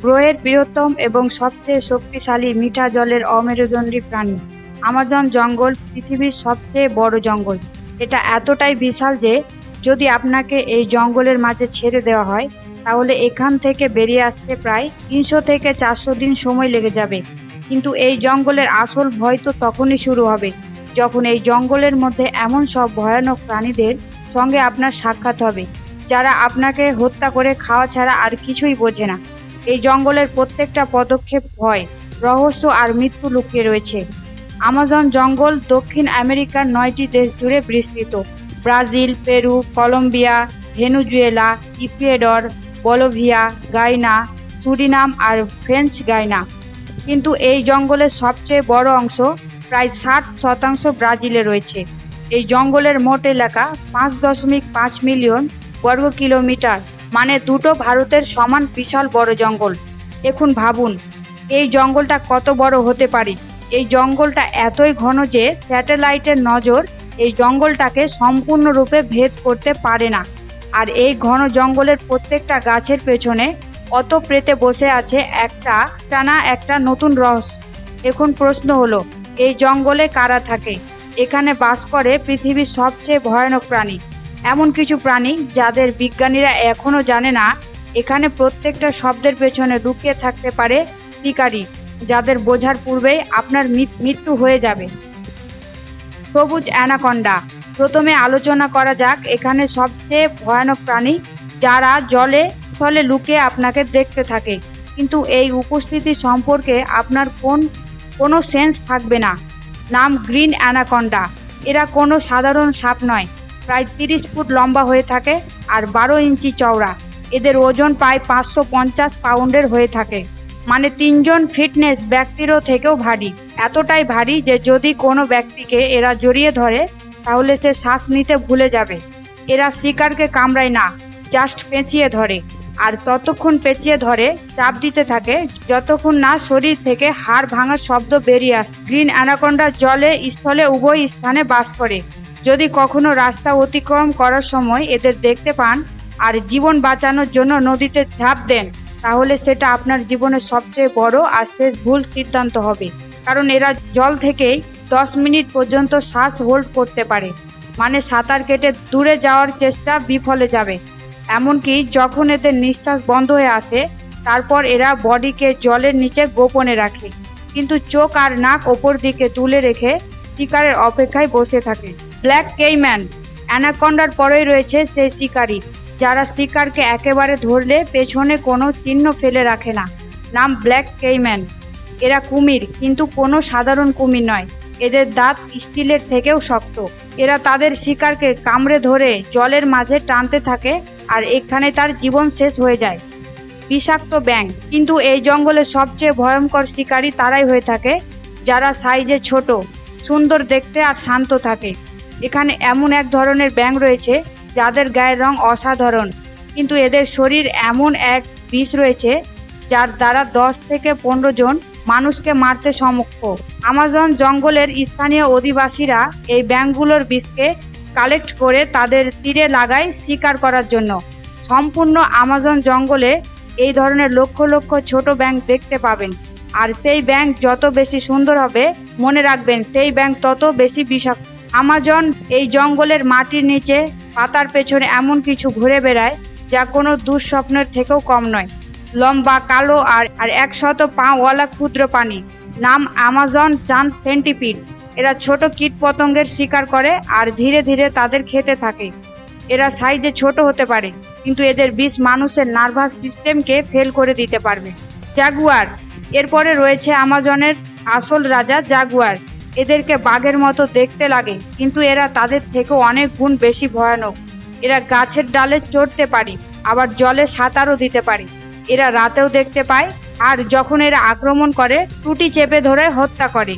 গ্রহের বৃহত্তম এবং সবচেয়ে শক্তিশালী মিঠা জলের অমেরুদণ্ডী প্রাণী। আমাজন জঙ্গল পৃথিবীর সবচেয়ে বড় জঙ্গল। এটা এতটাই বিশাল যে যদি আপনাকে এই জঙ্গলের মাঝে ছেড়ে দেওয়া হয় তাহলে এখান থেকে বেরিয়ে আসতে প্রায় 300 থেকে 400 দিন সময় লেগে যাবে। কিন্তু এই জঙ্গলের আসল ভয় তো তখনই শুরু হবে যখন এই জঙ্গলের মধ্যে এমন সব ভয়ানক প্রাণীদের সঙ্গে আপনার সাক্ষাৎ হবে যারা আপনাকে হত্যা করে খাওয়া ছাড়া আর কিছুই বোঝে না। এই জঙ্গলের প্রত্যেকটা পদক্ষেপ ভয়, রহস্য আর মৃত্যু লুকিয়ে রয়েছে। আমাজন জঙ্গল দক্ষিণ আমেরিকার 9টি দেশ জুড়ে বিস্তৃত। Brazil, Peru, Colombia, Venezuela, Ecuador, Bolivia, Guyana, Suriname আর ফ্রেঞ্চ গায়ানা। কিন্তু এই জঙ্গলের সবচেয়ে বড় অংশ প্রায় 60% ব্রাজিলে রয়েছে। এই জঙ্গলের মোট এলাকা 5.5 মিলিয়ন বর্গ কিলোমিটার, মানে দুটো ভারতের সমান বিশাল বড় জঙ্গল। এখন ভাবুন এই জঙ্গলটা কত বড় হতে পারে। এই জঙ্গলটা এতই ঘন যে স্যাটেলাইটের নজর এই জঙ্গলটাকে সম্পূর্ণরূপে ভেদ করতে পারে না। আর এই ঘন জঙ্গলের প্রত্যেকটা গাছের পেছনে অত প্রেতে বসে আছে একটা নতুন রহস্য। এখন প্রশ্ন হলো, এই জঙ্গলে কারা থাকে? এখানে বাস করে পৃথিবীর সবচেয়ে ভয়ানক প্রাণী, এমন কিছু প্রাণী যাদের বিজ্ঞানীরা এখনো জানে না। এখানে প্রত্যেকটা শব্দের পেছনে লুকিয়ে থাকতে পারে শিকারী, যাদের বোঝার পূর্বেই আপনার মৃত্যু হয়ে যাবে। সবুজ অ্যানাকন্ডা। প্রথমে আলোচনা করা যাক এখানে সবচেয়ে ভয়ানক প্রাণী যারা জলে স্থলে লুকিয়ে আপনাকে দেখতে থাকে, কিন্তু এই উপস্থিতি সম্পর্কে আপনার কোনো সেন্স থাকবে না। নাম গ্রিন অ্যানাকন্ডা। এরা কোনো সাধারণ সাপ নয়, প্রায় 30 ফুট লম্বা হয়ে থাকে আর 12 ইঞ্চি চওড়া। এদের ওজন প্রায় 550 পাউন্ডের হয়ে থাকে, মানে 3 জন ফিটনেস ব্যক্তিরও থেকেও ভারী। এতটাই ভারী যে যদি কোনো ব্যক্তিকে এরা জড়িয়ে ধরে তাহলে সে শ্বাস নিতে ভুলে যাবে। এরা শিকারকে কামড়ায় না, জাস্ট পেঁচিয়ে ধরে, আর ততক্ষণ পেঁচিয়ে ধরে চাপ দিতে থাকে যতক্ষণ না শরীর থেকে হাড় ভাঙার শব্দ বেরিয়ে আসে। গ্রিন অ্যানাকন্ডা জলে স্থলে উভয় স্থানে বাস করে। যদি কখনো রাস্তা অতিক্রম করার সময় এদের দেখতে পান আর জীবন বাঁচানোর জন্য নদীতে ঝাঁপ দেন তাহলে সেটা আপনার জীবনের সবচেয়ে বড় আর শেষ ভুল সিদ্ধান্ত হবে, কারণ এরা জল থেকেই 10 মিনিট পর্যন্ত শ্বাস হোল্ড করতে পারে, মানে সাঁতার কেটে দূরে যাওয়ার চেষ্টা বিফলে যাবে। এমনকি যখন এদের নিঃশ্বাস বন্ধ হয়ে আসে তারপর এরা বডিকে জলের নিচে গোপনে রাখে, কিন্তু চোখ আর নাক ওপর দিকে তুলে রেখে শিকারের অপেক্ষায় বসে থাকে। Black Cayman. অ্যানাকন্ডার পরেই রয়েছে সেই শিকারী যারা শিকারকে একেবারে ধরলে পেছনে কোনো চিহ্ন ফেলে রাখে না। নাম ব্ল্যাক কেইম্যান। এরা কুমির, কিন্তু কোনো সাধারণ কুমির নয়। এদের দাঁত স্টিলের থেকেও শক্ত। এরা তাদের শিকারকে কামড়ে ধরে জলের মাঝে টানতে থাকে আর এখানে তার জীবন শেষ হয়ে যায়। বিষাক্ত ব্যাঙ। কিন্তু এই জঙ্গলের সবচেয়ে ভয়ঙ্কর শিকারী তারাই হয়ে থাকে যারা সাইজে ছোট, সুন্দর দেখতে আর শান্ত থাকে। এখানে এমন এক ধরনের ব্যাঙ রয়েছে যাদের গায়ের রং অসাধারণ, কিন্তু এদের শরীর এমন এক বিষ রয়েছে যার দ্বারা 10 থেকে 15 জন মানুষকে মারতে সমক্ষ। আমাজন জঙ্গলের স্থানীয় অধিবাসীরা এই ব্যাঙগুলোর বিষকে কালেক্ট করে তাদের তীরে লাগায় শিকার করার জন্য। সম্পূর্ণ আমাজন জঙ্গলে এই ধরনের লক্ষ লক্ষ ছোট ব্যাঙ দেখতে পাবেন, আর সেই ব্যাঙ যত বেশি সুন্দর হবে মনে রাখবেন সেই ব্যাঙ তত বেশি বিষাক্ত। আমাজন এই জঙ্গলের মাটির নিচে পাতার পেছনে এমন কিছু ঘুরে বেড়ায় যা কোনো দুঃস্বপ্নের থেকেও কম নয়। লম্বা, কালো আর 100 পাওয়ালা ক্ষুদ্র প্রাণী। নাম আমাজন জায়ান্ট সেন্টিপিড। এরা ছোট কীট পতঙ্গের শিকার করে আর ধীরে ধীরে তাদের খেতে থাকে। এরা সাইজে ছোট হতে পারে, কিন্তু এদের বিষ মানুষের নার্ভাস সিস্টেমকে ফেল করে দিতে পারবে। জাগুয়ার। এরপরে রয়েছে আমাজনের আসল রাজা জাগুয়ার। এদেরকে বাঘের মতো দেখতে লাগে, কিন্তু এরা তাদের থেকেও অনেক গুণ বেশি ভয়ানক। এরা গাছের ডালে চড়তে পারে, আবার জলে সাঁতারও দিতে পারে। এরা রাতেও দেখতে পায়, আর যখন এরা আক্রমণ করে টুটি চেপে ধরে হত্যা করে।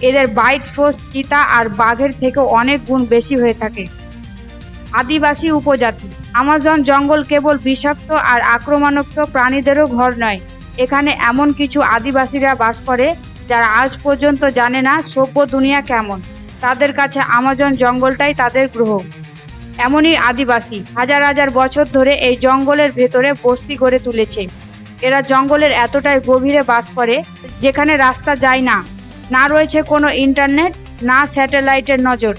এদের বাইট ফোর্স চিতা আর বাঘের থেকেও অনেক গুণ বেশি হয়ে থাকে। আদিবাসী উপজাতি। আমাজন জঙ্গল কেবল বিষাক্ত আর আক্রমণাত্মক প্রাণীদেরও ঘর নয়। এখানে এমন কিছু আদিবাসীরা বাস করে যারা আজ পর্যন্ত জানে না সভ্য দুনিয়া কেমন। তাদের কাছে আমাজন জঙ্গলটাই তাদের গ্রহ। এমনই আদিবাসী হাজার হাজার বছর ধরে এই জঙ্গলের ভেতরে বস্তি গড়ে তুলেছে। এরা জঙ্গলের এতটাই গভীরে বাস করে যেখানে রাস্তা যায় না, না রয়েছে কোনো ইন্টারনেট, না স্যাটেলাইটের নজর,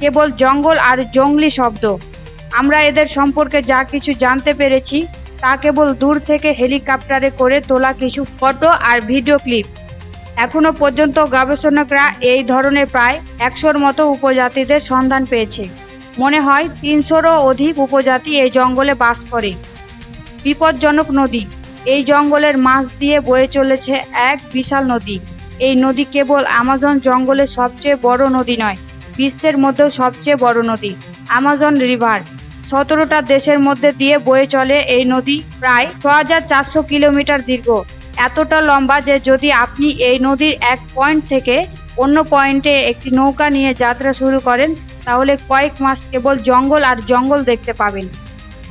কেবল জঙ্গল আর জংলি শব্দ। আমরা এদের সম্পর্কে যা কিছু জানতে পেরেছি তা কেবল দূর থেকে হেলিকপ্টারে করে তোলা কিছু ফটো আর ভিডিও ক্লিপ। এখনো পর্যন্ত গবেষকরা এই ধরনের প্রায় 100-র মতো উপজাতিদের সন্ধান পেয়েছে। মনে হয় 300-রও অধিক উপজাতি এই জঙ্গলে বাস করে। বিপজ্জনক নদী। এই জঙ্গলের মাঝ দিয়ে বয়ে চলেছে এক বিশাল নদী। এই নদী কেবল আমাজন জঙ্গলের সবচেয়ে বড় নদী নয়, বিশ্বের মধ্যেও সবচেয়ে বড় নদী। আমাজন রিভার 17টা দেশের মধ্যে দিয়ে বয়ে চলে এই নদী, প্রায় 6400 কিলোমিটার দীর্ঘ। এতটা লম্বা যে যদি আপনি এই নদীর এক পয়েন্ট থেকে অন্য পয়েন্টে একটি নৌকা নিয়ে যাত্রা শুরু করেন তাহলে কয়েক মাস কেবল জঙ্গল আর জঙ্গল দেখতে পাবেন।